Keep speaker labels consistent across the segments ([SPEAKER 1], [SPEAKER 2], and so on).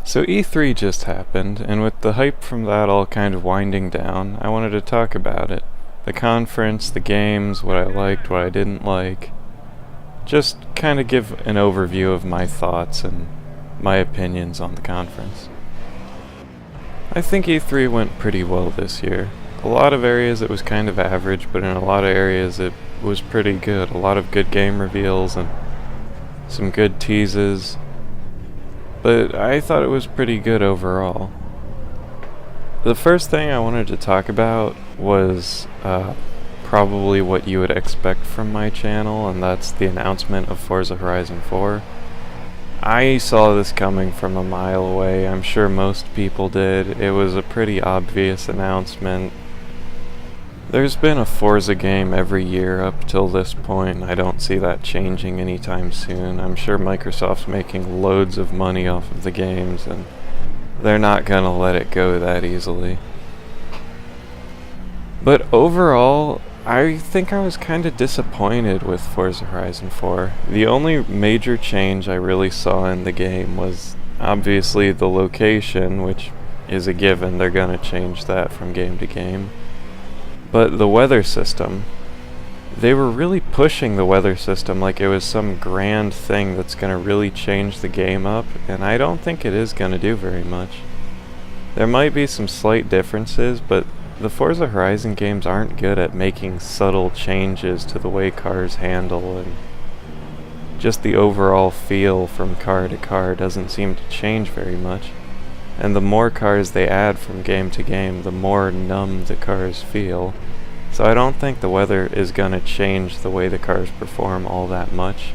[SPEAKER 1] So E3 just happened, and with the hype from that all kind of winding down, I wanted to talk about it. The conference, the games, what I liked, what I didn't like. Just kind of give an overview of my thoughts and my opinions on the conference. I think E3 went pretty well this year. A lot of areas it was kind of average, but in a lot of areas it was pretty good. A lot of good game reveals and some good teases. But I thought it was pretty good overall. The first thing I wanted to talk about was probably what you would expect from my channel, and that's the announcement of Forza Horizon 4. I saw this coming from a mile away. I'm sure most people did. It was a pretty obvious announcement. There's been a Forza game every year up till this point. I don't see that changing anytime soon. I'm sure Microsoft's making loads of money off of the games, and they're not gonna let it go that easily. But overall, I think I was kind of disappointed with Forza Horizon 4. The only major change I really saw in the game was obviously the location, which is a given. They're gonna change that from game to game. But the weather system, they were really pushing the weather system like it was some grand thing that's gonna really change the game up, and I don't think it is gonna do very much. There might be some slight differences, but the Forza Horizon games aren't good at making subtle changes to the way cars handle, and just the overall feel from car to car doesn't seem to change very much. And the more cars they add from game to game, the more numb the cars feel. So I don't think the weather is gonna change the way the cars perform all that much.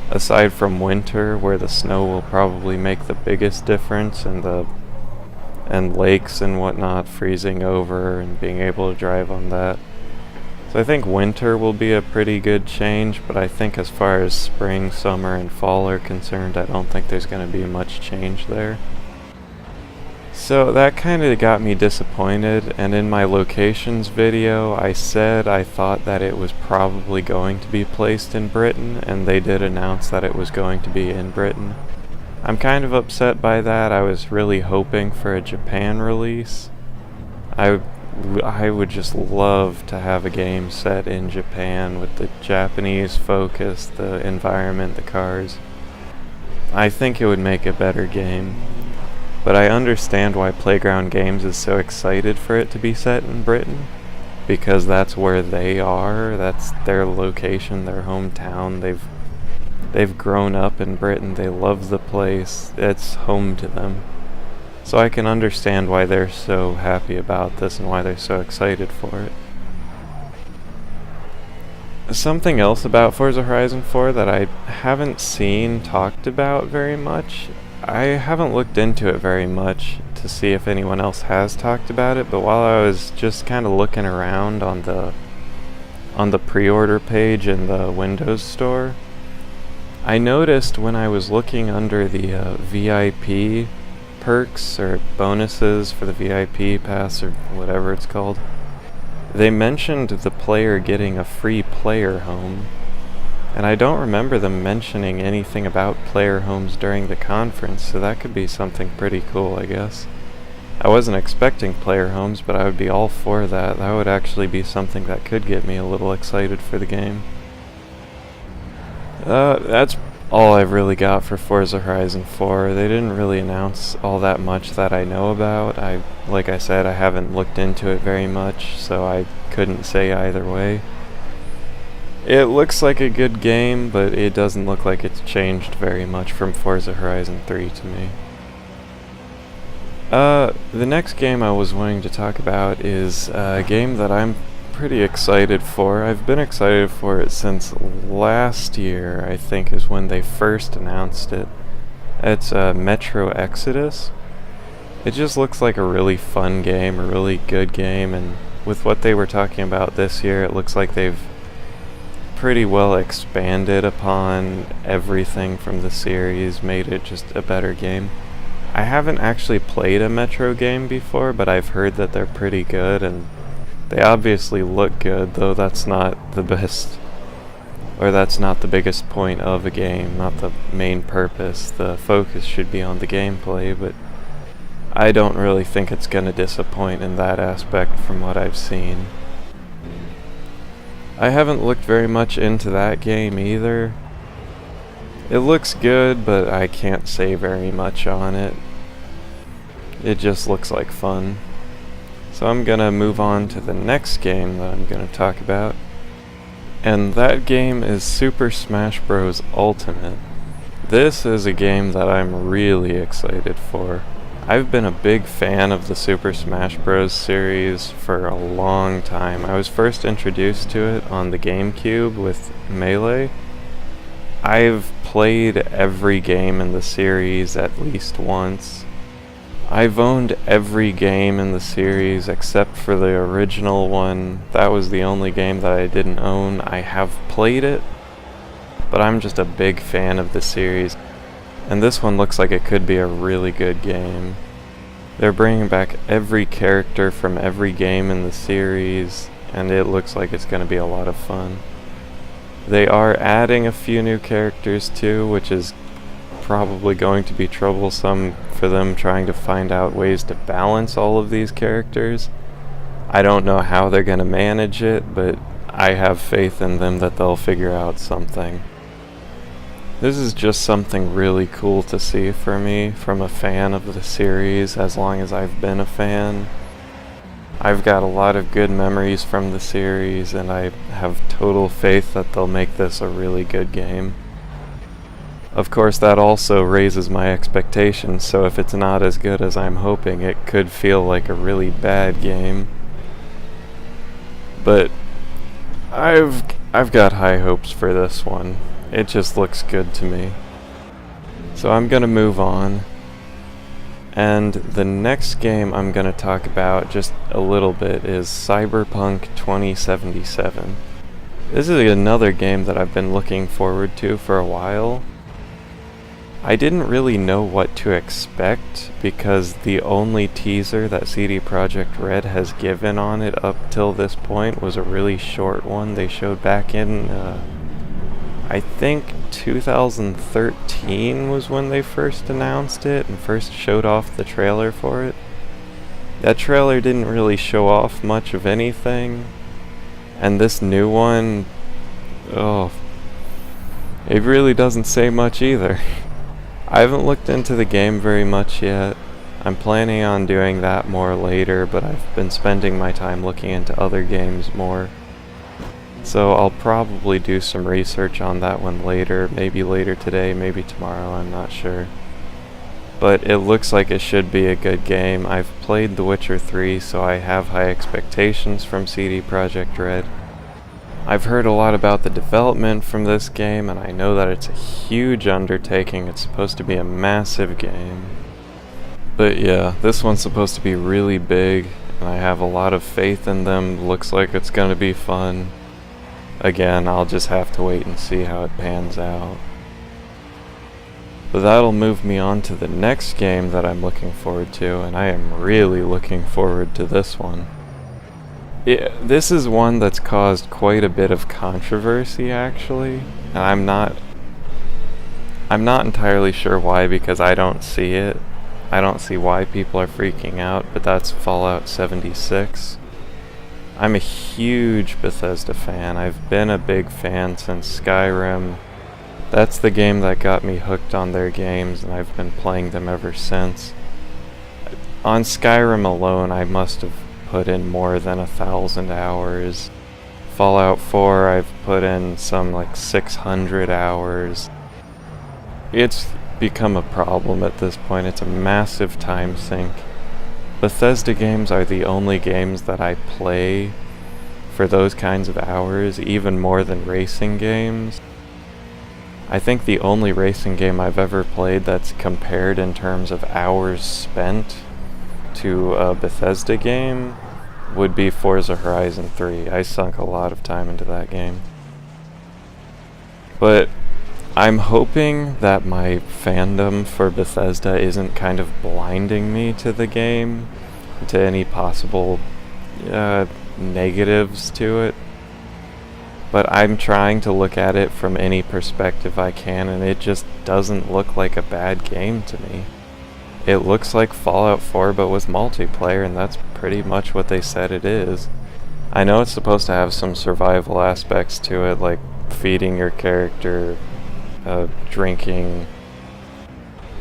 [SPEAKER 1] Aside from winter, where the snow will probably make the biggest difference, and lakes and whatnot freezing over and being able to drive on that. So I think winter will be a pretty good change, but I think as far as spring, summer, and fall are concerned, I don't think there's gonna be much change there. So that kind of got me disappointed, and in my locations video I said I thought that it was probably going to be placed in Britain, and they did announce that it was going to be in Britain. I'm kind of upset by that. I was really hoping for a Japan release. I would just love to have a game set in Japan with the Japanese focus, the environment, the cars. I think it would make a better game. But I understand why Playground Games is so excited for it to be set in Britain, because that's where they are, that's their location, their hometown. They've grown up in Britain, they love the place, it's home to them. So I can understand why they're so happy about this and why they're so excited for it. Something else about Forza Horizon 4 that I haven't seen talked about very much, I haven't looked into it very much to see if anyone else has talked about it, but while I was just kind of looking around on the pre-order page in the Windows Store, I noticed when I was looking under the VIP perks or bonuses for the VIP pass or whatever it's called, they mentioned the player getting a free player home. And I don't remember them mentioning anything about player homes during the conference, so that could be something pretty cool, I guess. I wasn't expecting player homes, but I would be all for that. That would actually be something that could get me a little excited for the game. That's all I've really got for Forza Horizon 4. They didn't really announce all that much that I know about. Like I said, I haven't looked into it very much, so I couldn't say either way. It looks like a good game, but it doesn't look like it's changed very much from Forza Horizon 3 to me. The next game I was wanting to talk about is a game that I'm pretty excited for. I've been excited for it since last year, I think, is when they first announced it. It's Metro Exodus. It just looks like a really fun game, a really good game, and with what they were talking about this year, it looks like they've pretty well expanded upon everything from the series, made it just a better game. I haven't actually played a Metro game before, but I've heard that they're pretty good, and they obviously look good, though that's not the best or that's not the biggest point of a game, not the main purpose. The focus should be on the gameplay, but I don't really think it's gonna disappoint in that aspect from what I've seen. I haven't looked very much into that game either. It looks good, but I can't say very much on it. It just looks like fun. So I'm gonna move on to the next game that I'm gonna talk about. And that game is Super Smash Bros. Ultimate. This is a game that I'm really excited for. I've been a big fan of the Super Smash Bros. Series for a long time. I was first introduced to it on the GameCube with Melee. I've played every game in the series at least once. I've owned every game in the series except for the original one. That was the only game that I didn't own. I have played it, but I'm just a big fan of the series. And this one looks like it could be a really good game. They're bringing back every character from every game in the series, and it looks like it's going to be a lot of fun. They are adding a few new characters too, which is probably going to be troublesome for them trying to find out ways to balance all of these characters. I don't know how they're going to manage it, but I have faith in them that they'll figure out something. This is just something really cool to see for me from a fan of the series, as long as I've been a fan. I've got a lot of good memories from the series, and I have total faith that they'll make this a really good game. Of course, that also raises my expectations, so if it's not as good as I'm hoping, it could feel like a really bad game. But I've got high hopes for this one. It just looks good to me. So I'm gonna move on. And the next game I'm gonna talk about just a little bit is Cyberpunk 2077. This is another game that I've been looking forward to for a while. I didn't really know what to expect because the only teaser that CD Projekt Red has given on it up till this point was a really short one they showed back in, I think 2013 was when they first announced it and first showed off the trailer for it. That trailer didn't really show off much of anything, and this new one, it really doesn't say much either. I haven't looked into the game very much yet. I'm planning on doing that more later, but I've been spending my time looking into other games more. So I'll probably do some research on that one later, maybe later today, maybe tomorrow, I'm not sure. But it looks like it should be a good game. I've played The Witcher 3, so I have high expectations from CD Projekt Red. I've heard a lot about the development from this game, and I know that it's a huge undertaking. It's supposed to be a massive game. But yeah, this one's supposed to be really big, and I have a lot of faith in them. Looks like it's gonna be fun. Again, I'll just have to wait and see how it pans out. But that'll move me on to the next game that I'm looking forward to, and I am really looking forward to this one. This is one that's caused quite a bit of controversy, actually, and I'm not entirely sure why, because I don't see it. I don't see why people are freaking out, but that's Fallout 76. I'm a huge Bethesda fan. I've been a big fan since Skyrim. That's the game that got me hooked on their games, and I've been playing them ever since. On Skyrim alone, I must have put in more than 1,000 hours. Fallout 4, I've put in some like 600 hours. It's become a problem at this point. It's a massive time sink. Bethesda games are the only games that I play for those kinds of hours, even more than racing games. I think the only racing game I've ever played that's compared in terms of hours spent to a Bethesda game would be Forza Horizon 3. I sunk a lot of time into that game. But I'm hoping that my fandom for Bethesda isn't kind of blinding me to the game, to any possible negatives to it. But I'm trying to look at it from any perspective I can, and it just doesn't look like a bad game to me. It looks like Fallout 4 but with multiplayer, and that's pretty much what they said it is. I know it's supposed to have some survival aspects to it, like feeding your character, drinking,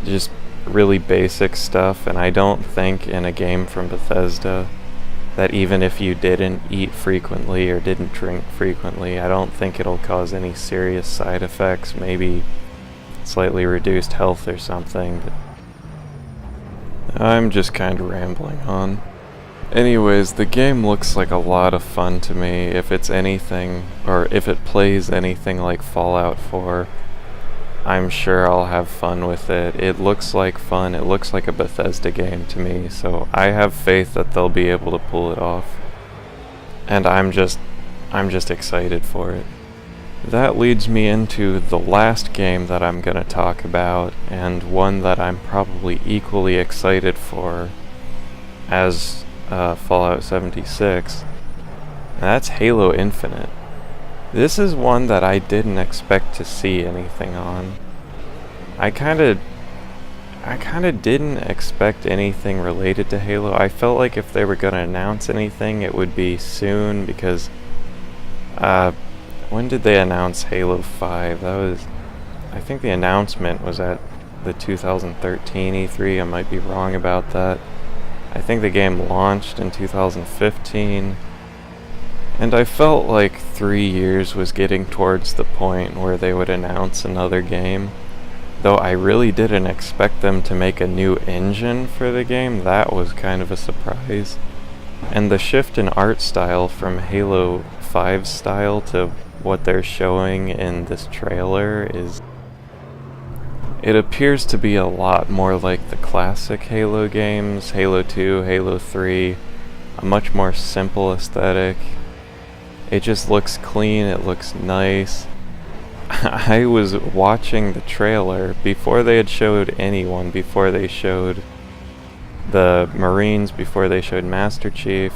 [SPEAKER 1] just really basic stuff, and I don't think in a game from Bethesda that even if you didn't eat frequently or didn't drink frequently, I don't think it'll cause any serious side effects, maybe slightly reduced health or something. But I'm just kind of rambling on. Anyways, the game looks like a lot of fun to me. If it's anything, or if it plays anything like Fallout 4, I'm sure I'll have fun with it. It looks like fun. It looks like a Bethesda game to me, so I have faith that they'll be able to pull it off. And I'm just excited for it. That leads me into the last game that I'm going to talk about, and one that I'm probably equally excited for as Fallout 76, and that's Halo Infinite. This is one that I didn't expect to see anything on. I kinda didn't expect anything related to Halo. I felt like if they were gonna announce anything, it would be soon, because when did they announce Halo 5? I think the announcement was at the 2013 E3. I might be wrong about that. I think the game launched in 2015. And I felt like 3 years was getting towards the point where they would announce another game. Though I really didn't expect them to make a new engine for the game. That was kind of a surprise. And the shift in art style from Halo 5 style to what they're showing in this trailer it appears to be a lot more like the classic Halo games, Halo 2, Halo 3, a much more simple aesthetic. It just looks clean, it looks nice. I was watching the trailer before they had showed anyone, before they showed the Marines, before they showed Master Chief.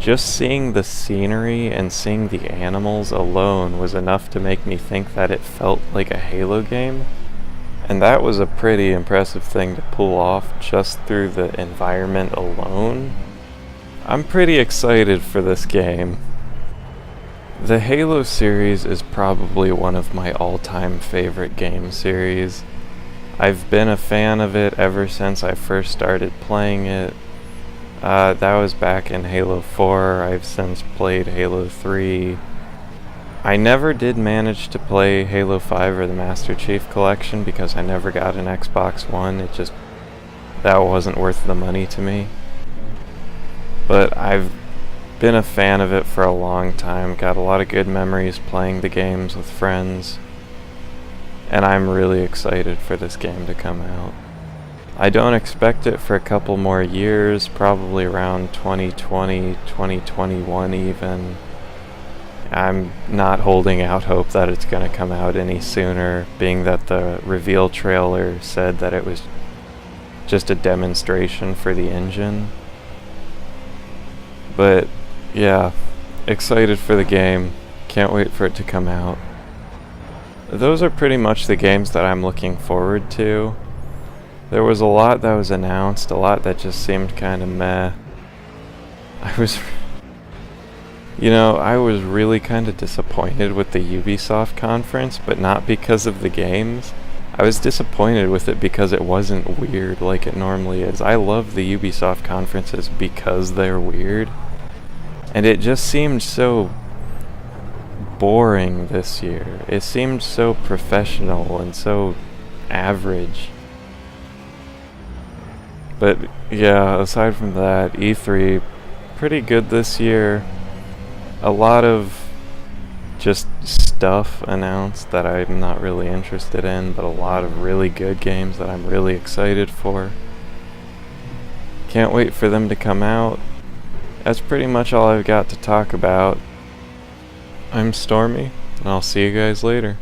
[SPEAKER 1] Just seeing the scenery and seeing the animals alone was enough to make me think that it felt like a Halo game. And that was a pretty impressive thing to pull off just through the environment alone. I'm pretty excited for this game. The Halo series is probably one of my all-time favorite game series. I've been a fan of it ever since I first started playing it. That was back in Halo 4. I've since played Halo 3. I never did manage to play Halo 5 or the Master Chief Collection because I never got an Xbox One. That wasn't worth the money to me. But I've been a fan of it for a long time, got a lot of good memories playing the games with friends, and I'm really excited for this game to come out. I don't expect it for a couple more years, probably around 2020, 2021 even. I'm not holding out hope that it's going to come out any sooner, being that the reveal trailer said that it was just a demonstration for the engine. But yeah, excited for the game. Can't wait for it to come out. Those are pretty much the games that I'm looking forward to. There was a lot that was announced, a lot that just seemed kind of meh. I was really kind of disappointed with the Ubisoft conference, but not because of the games. I was disappointed with it because it wasn't weird like it normally is. I love the Ubisoft conferences because they're weird. And it just seemed so boring this year. It seemed so professional and so average. But yeah, aside from that, E3, pretty good this year. A lot of just stuff announced that I'm not really interested in, but a lot of really good games that I'm really excited for. Can't wait for them to come out. That's pretty much all I've got to talk about. I'm Stormy, and I'll see you guys later.